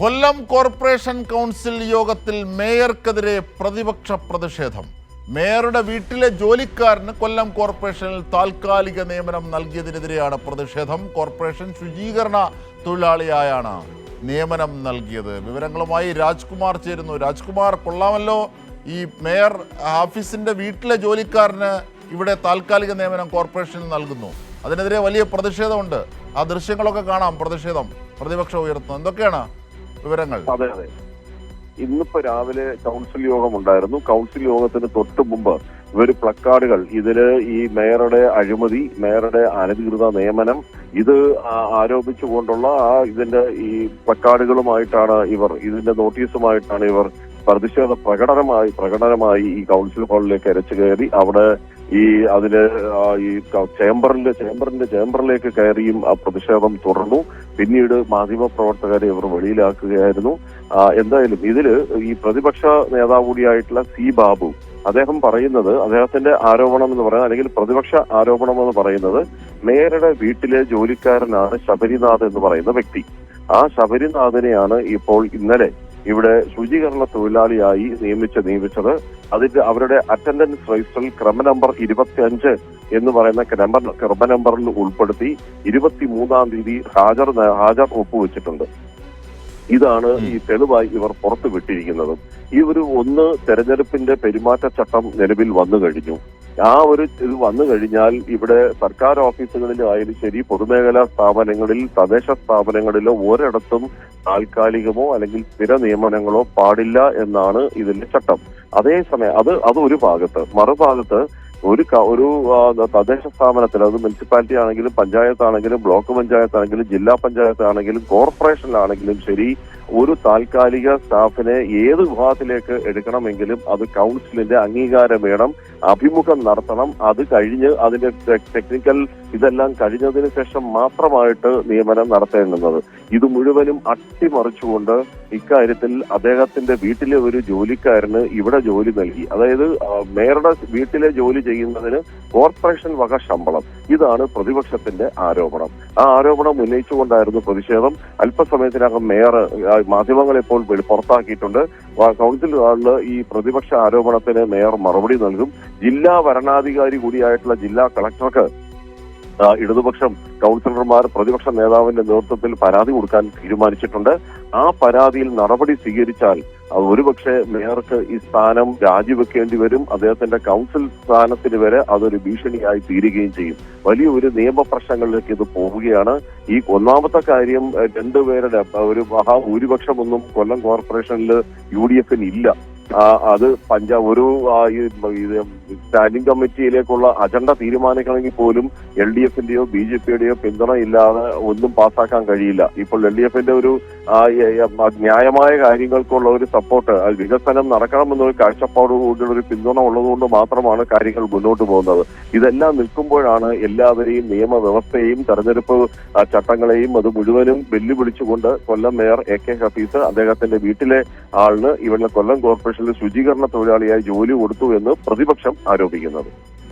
കൊല്ലം corporation council യോഗത്തിൽ മേയർക്കെതിരെ പ്രതിപക്ഷ പ്രതിഷേധം. മേയറുടെ വീട്ടിലെ ജോലിക്കാരന് കൊല്ലം കോർപ്പറേഷനിൽ താൽക്കാലിക നിയമനം നൽകിയതിനെതിരെയാണ് പ്രതിഷേധം. കോർപ്പറേഷൻ ശുചീകരണ തൊഴിലാളിയായാണ് നിയമനം നൽകിയത്. വിവരങ്ങളുമായി രാജ്കുമാർ ചേരുന്നു. രാജ്കുമാർ, കൊള്ളാമല്ലോ. ഈ മേയർ ഓഫീസിന്റെ വീട്ടിലെ ജോലിക്കാരന് ഇവിടെ താൽക്കാലിക നിയമനം കോർപ്പറേഷനിൽ നൽകുന്നു. അതിനെതിരെ വലിയ പ്രതിഷേധമുണ്ട്. ആ ദൃശ്യങ്ങളൊക്കെ കാണാം. പ്രതിപക്ഷം ഉയർത്തുന്നു. എന്തൊക്കെയാണ് വിവരങ്ങൾ? അതെ, ഇന്നിപ്പോ രാവിലെ കൗൺസിൽ യോഗം ഉണ്ടായിരുന്നു. കൗൺസിൽ യോഗത്തിന് തൊട്ട് മുമ്പ് ഇവർ പ്ലക്കാർഡുകൾ ഇതില് ഈ മേയറുടെ അഴിമതി, മേയറുടെ അനധികൃത നിയമനം ഇത് ആരോപിച്ചുകൊണ്ടുള്ള ഇതിന്റെ ഈ പ്ലക്കാർഡുകളുമായിട്ടാണ് ഇതിന്റെ നോട്ടീസുമായിട്ടാണ് ഇവർ പ്രതിഷേധ പ്രകടനമായി ഈ കൗൺസിൽ ഹാളിലേക്ക് അരച്ചു കയറി. അവിടെ ഈ ചേംബറിലേക്ക് കയറിയും ആ പ്രതിഷേധം തുടർന്നു. പിന്നീട് മാധ്യമപ്രവർത്തകരെ ഇവർ വെളിയിലാക്കുകയായിരുന്നു. എന്തായാലും ഇതില് ഈ പ്രതിപക്ഷ നേതാവ് കൂടിയായിട്ടുള്ള സി ബാബു അദ്ദേഹം പറയുന്നത്, അദ്ദേഹത്തിന്റെ ആരോപണം എന്ന് പറയുന്നത്, അല്ലെങ്കിൽ പ്രതിപക്ഷ ആരോപണം എന്ന് പറയുന്നത്, മേയറുടെ വീട്ടിലെ ജോലിക്കാരനാണ് ശബരിനാഥ് എന്ന് പറയുന്ന വ്യക്തി. ആ ശബരിനാഥിനെയാണ് ഇപ്പോൾ ഇന്നലെ ഇവിടെ ശുചീകരണ തൊഴിലാളിയായി നിയമിച്ചത്. അവരുടെ അറ്റൻഡൻസ് രജിസ്റ്ററിൽ ക്രമ നമ്പർ 25 എന്ന് പറയുന്ന ക്രമ നമ്പറിൽ ഉൾപ്പെടുത്തി 23-ാം തീയതി ഹാജർ ഒപ്പുവെച്ചിട്ടുണ്ട്. ഇതാണ് ഈ തെളിവായി ഇവർ പുറത്തു വിട്ടിരിക്കുന്നത്. തെരഞ്ഞെടുപ്പിന്റെ പെരുമാറ്റച്ചട്ടം നിലവിൽ വന്നു കഴിഞ്ഞു. ഇത് വന്നു കഴിഞ്ഞാൽ ഇവിടെ സർക്കാർ ഓഫീസുകളിലായാലും ശരി, പൊതുമേഖലാ സ്ഥാപനങ്ങളിൽ, തദ്ദേശ സ്ഥാപനങ്ങളിലോ ഒരിടത്തും താൽക്കാലികമോ അല്ലെങ്കിൽ സ്ഥിര നിയമനങ്ങളോ പാടില്ല എന്നാണ് ഇതിന്റെ ചട്ടം. അതേസമയം അത് ഒരു ഭാഗത്ത്, മറുഭാഗത്ത് ഒരു തദ്ദേശ സ്ഥാപനത്തിൽ, അത് മുനിസിപ്പാലിറ്റി ആണെങ്കിലും പഞ്ചായത്താണെങ്കിലും ബ്ലോക്ക് പഞ്ചായത്താണെങ്കിലും ജില്ലാ പഞ്ചായത്താണെങ്കിലും കോർപ്പറേഷനിലാണെങ്കിലും ശരി, ഒരു താൽക്കാലിക സ്റ്റാഫിനെ ഏത് വിഭാഗത്തിലേക്ക് എടുക്കണമെങ്കിലും അത് കൗൺസിലിന്റെ അംഗീകാരം വേണം, അഭിമുഖം നടത്തണം. അത് കഴിഞ്ഞ് അതിന്റെ ടെക്നിക്കൽ ഇതെല്ലാം കഴിഞ്ഞതിന് ശേഷം മാത്രമായിട്ട് നിയമനം നടത്തേണ്ടുന്നത്. ഇത് മുഴുവനും അട്ടിമറിച്ചുകൊണ്ട് ഇക്കാര്യത്തിൽ അദ്ദേഹത്തിന്റെ വീട്ടിലെ ഒരു ജോലിക്കാരന് ഇവിടെ ജോലി നൽകി. അതായത് മേയറുടെ വീട്ടിലെ ജോലി ചെയ്യുന്നതിന് കോർപ്പറേഷൻ വക ശമ്പളം. ഇതാണ് പ്രതിപക്ഷത്തിന്റെ ആരോപണം. ആ ആരോപണം ഉന്നയിച്ചുകൊണ്ടായിരുന്നു പ്രതിഷേധം. അല്പസമയത്തിനകം മേയർ മാധ്യമങ്ങളെ ഇപ്പോൾ പുറത്താക്കിയിട്ടുണ്ട്. കൗൺസിൽ ഹാളിൽ ഈ പ്രതിപക്ഷ ആരോപണത്തിന് മേയർ മറുപടി നൽകും. ജില്ലാ വരണാധികാരി കൂടിയായിട്ടുള്ള ജില്ലാ കളക്ടർക്ക് ഇടതുപക്ഷം കൗൺസിലർമാർ പ്രതിപക്ഷ നേതാവിന്റെ നേതൃത്വത്തിൽ പരാതി കൊടുക്കാൻ തീരുമാനിച്ചിട്ടുണ്ട്. ആ പരാതിയിൽ നടപടി സ്വീകരിച്ചാൽ ഒരുപക്ഷെ മേയർക്ക് ഈ സ്ഥാനം രാജിവെക്കേണ്ടി വരും. അദ്ദേഹത്തിന്റെ കൗൺസിൽ സ്ഥാനത്തിന് വരെ അതൊരു ഭീഷണിയായി തീരുകയും ചെയ്യും. വലിയ ഒരു നിയമപ്രശ്നങ്ങളിലേക്ക് ഇത് പോവുകയാണ്. ഈ ഒന്നാമത്തെ കാര്യം, രണ്ടുപേരുടെ ഒരു മഹാഭൂരിപക്ഷമൊന്നും കൊല്ലം കോർപ്പറേഷനിൽ UDF ഇല്ല. അത് ഒരു സ്റ്റാൻഡിംഗ് കമ്മിറ്റിയിലേക്കുള്ള അജണ്ട തീരുമാനിക്കണമെങ്കിൽ പോലും LDFന്റെയോ BJPയുടെയോ പിന്തുണ ഇല്ലാതെ ഒന്നും പാസ്സാക്കാൻ കഴിയില്ല. ഇപ്പോൾ LDFന്റെ ഒരു ന്യായമായ കാര്യങ്ങൾക്കുള്ള ഒരു സപ്പോർട്ട്, വികസനം നടക്കണമെന്നൊരു കാഴ്ചപ്പാടുകൂടിയുള്ള ഒരു പിന്തുണ ഉള്ളതുകൊണ്ട് മാത്രമാണ് കാര്യങ്ങൾ മുന്നോട്ട് പോകുന്നത്. ഇതെല്ലാം നിൽക്കുമ്പോഴാണ് എല്ലാവരെയും, നിയമവ്യവസ്ഥയെയും തെരഞ്ഞെടുപ്പ് ചട്ടങ്ങളെയും അത് മുഴുവനും വെല്ലുവിളിച്ചുകൊണ്ട് കൊല്ലം മേയർ AK ഹഫീസ് അദ്ദേഹത്തിന്റെ വീട്ടിലെ ആളിന് ഇവിടെ കൊല്ലം കോർപ്പറേഷനിൽ ശുചീകരണ തൊഴിലാളിയായി ജോലി കൊടുത്തു എന്ന് പ്രതിപക്ഷം ആരോപിക്കുന്നത്.